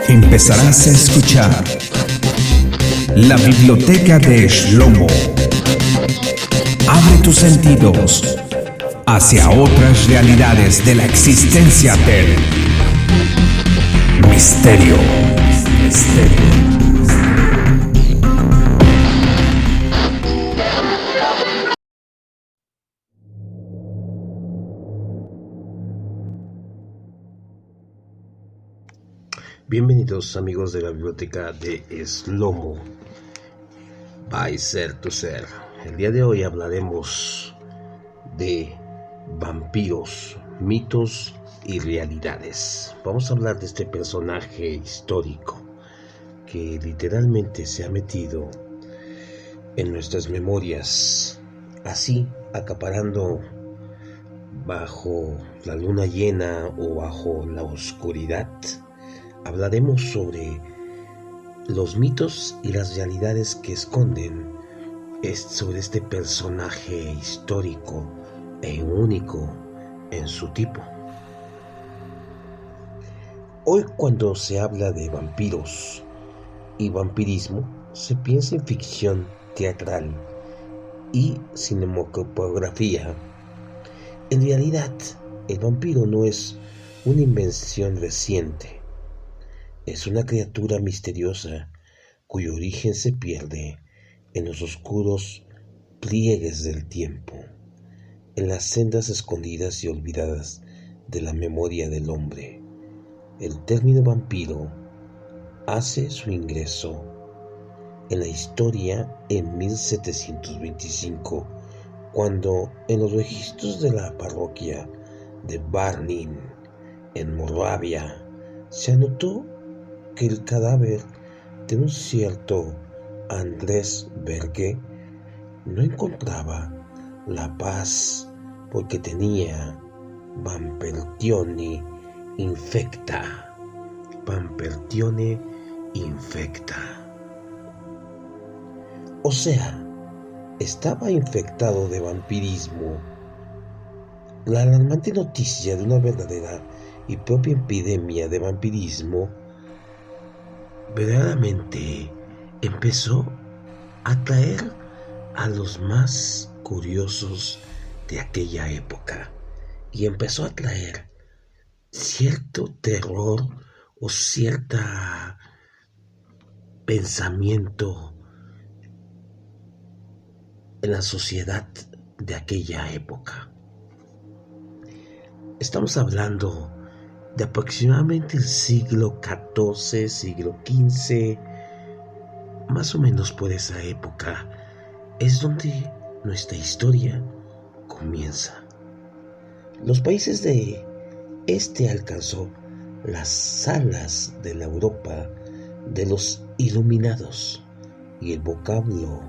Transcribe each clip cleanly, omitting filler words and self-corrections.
Empezarás a escuchar la biblioteca de Shlomo. Abre tus sentidos hacia otras realidades de la existencia del misterio. Bienvenidos amigos de la biblioteca de Shlomo, by Ser to Ser. El día de hoy hablaremos de vampiros, mitos y realidades. Vamos a hablar de este personaje histórico que literalmente se ha metido en nuestras memorias, así acaparando bajo la luna llena o bajo la oscuridad. Hablaremos sobre los mitos y las realidades que esconden sobre este personaje histórico e único en su tipo. Hoy, cuando se habla de vampiros y vampirismo, se piensa en ficción teatral y cinematografía. En realidad, el vampiro no es una invención reciente. Es una criatura misteriosa cuyo origen se pierde en los oscuros pliegues del tiempo, en las sendas escondidas y olvidadas de la memoria del hombre. El término vampiro hace su ingreso en la historia en 1725, cuando en los registros de la parroquia de Barnim, en Moravia, se anotó que el cadáver de un cierto Andrés Berge no encontraba la paz porque tenía Vampertione infecta. Vampertione infecta. O sea, estaba infectado de vampirismo. La alarmante noticia de una verdadera y propia epidemia de vampirismo verdaderamente empezó a atraer a los más curiosos de aquella época y empezó a atraer cierto terror o cierto pensamiento en la sociedad de aquella época. Estamos hablando de aproximadamente el siglo XIV, siglo XV, más o menos por esa época, es donde nuestra historia comienza. Los países de este alcanzó las salas de la Europa de los iluminados y el vocablo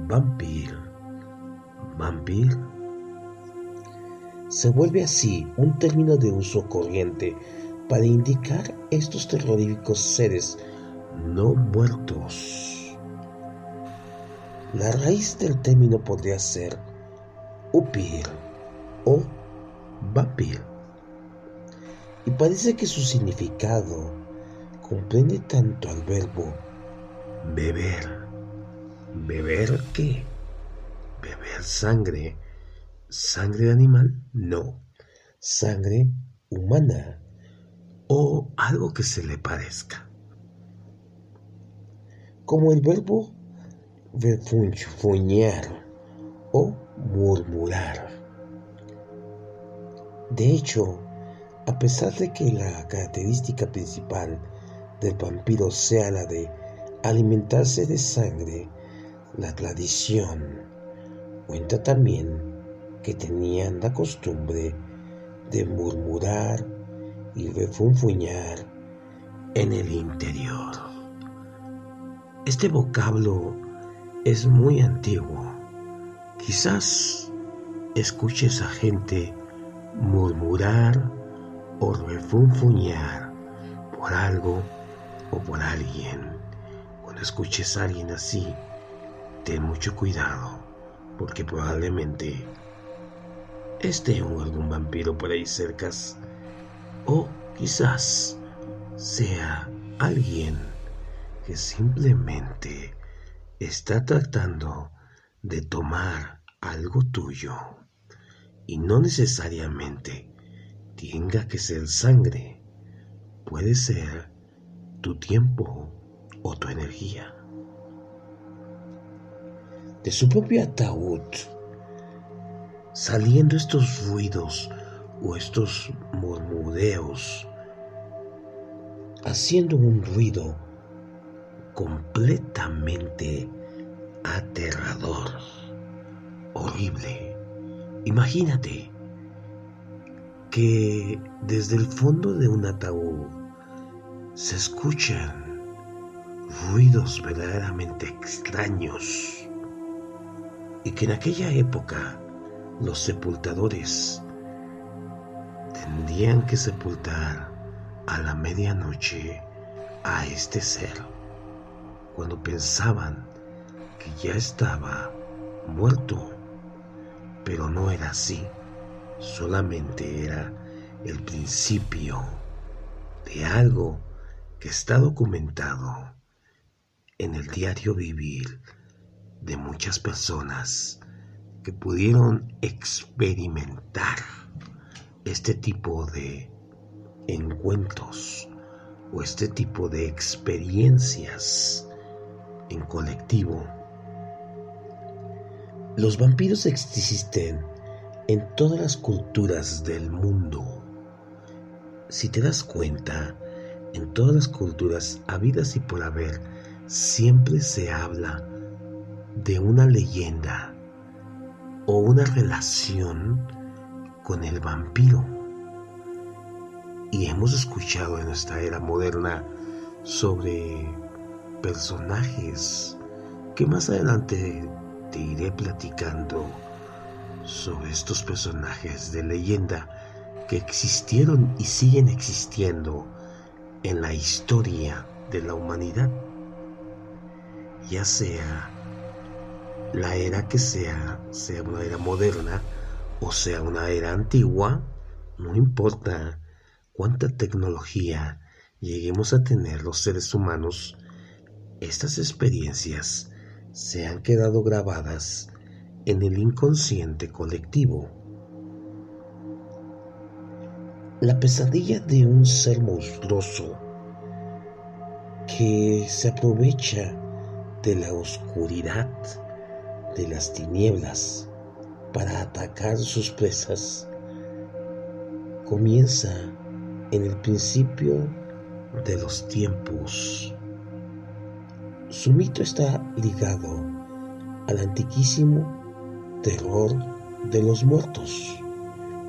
vampir se vuelve así un término de uso corriente para indicar estos terroríficos seres no muertos. La raíz del término podría ser upir o vampir, y parece que su significado comprende tanto al verbo beber. ¿Beber qué? ¿Beber sangre? ¿Sangre de animal? No. Sangre humana o algo que se le parezca. Como el verbo refunfuñar o murmurar. De hecho, a pesar de que la característica principal del vampiro sea la de alimentarse de sangre, la tradición cuenta también que tenían la costumbre de murmurar y refunfuñar en el interior. Este vocablo es muy antiguo. Quizás escuches a gente murmurar o refunfuñar por algo o por alguien. Cuando escuches a alguien así, ten mucho cuidado, porque probablemente esté algún vampiro por ahí cerca O quizás sea alguien que simplemente está tratando de tomar algo tuyo y no necesariamente tenga que ser sangre, puede ser tu tiempo o tu energía. De su propio ataúd, saliendo estos ruidos o estos murmureos, haciendo un ruido completamente aterrador, horrible. Imagínate que desde el fondo de un ataúd se escuchan ruidos verdaderamente extraños y que en aquella época los sepultadores tendrían que sepultar a la medianoche a este ser cuando pensaban que ya estaba muerto, pero no era así, solamente era el principio de algo que está documentado en el diario vivir de muchas personas que pudieron experimentar este tipo de encuentros o este tipo de experiencias en colectivo. Los vampiros existen en todas las culturas del mundo. Si te das cuenta, en todas las culturas habidas y por haber, siempre se habla de una leyenda o una relación con el vampiro. Y hemos escuchado en nuestra era moderna sobre personajes que más adelante te iré platicando sobre estos personajes de leyenda que existieron y siguen existiendo en la historia de la humanidad, ya sea la era que sea una era moderna o sea una era antigua, no importa cuánta tecnología lleguemos a tener los seres humanos, estas experiencias se han quedado grabadas en el inconsciente colectivo. La pesadilla de un ser monstruoso que se aprovecha de la oscuridad, de las tinieblas, para atacar sus presas, comienza en el principio de los tiempos. Su mito está ligado al antiquísimo terror de los muertos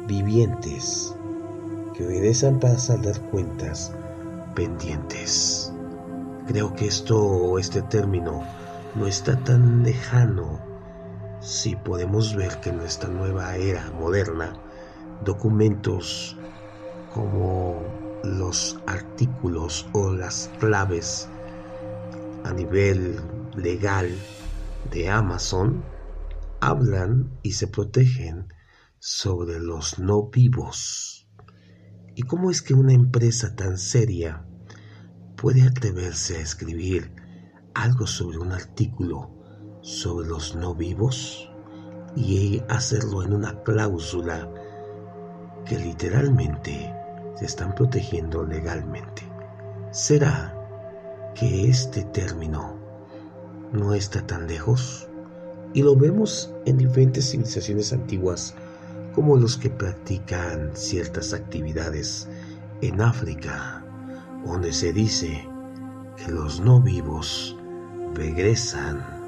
vivientes que regresan para saldar cuentas pendientes. Creo que este término no está tan lejano si podemos ver que en nuestra nueva era moderna, documentos como los artículos o las claves a nivel legal de Amazon hablan y se protegen sobre los no vivos. ¿Y cómo es que una empresa tan seria puede atreverse a escribir algo sobre un artículo sobre los no vivos y hacerlo en una cláusula que literalmente se están protegiendo legalmente? ¿Será que este término no está tan lejos? Y lo vemos en diferentes civilizaciones antiguas, como los que practican ciertas actividades en África, donde se dice que los no vivos regresan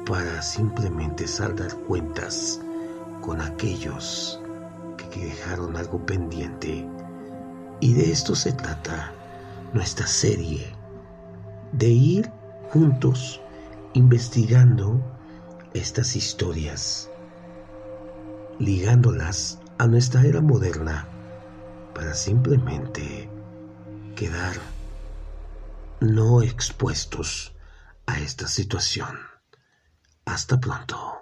para simplemente saldar cuentas con aquellos que dejaron algo pendiente. Y de esto se trata nuestra serie, de ir juntos investigando estas historias, ligándolas a nuestra era moderna para simplemente quedar no expuestos a esta situación. Hasta pronto.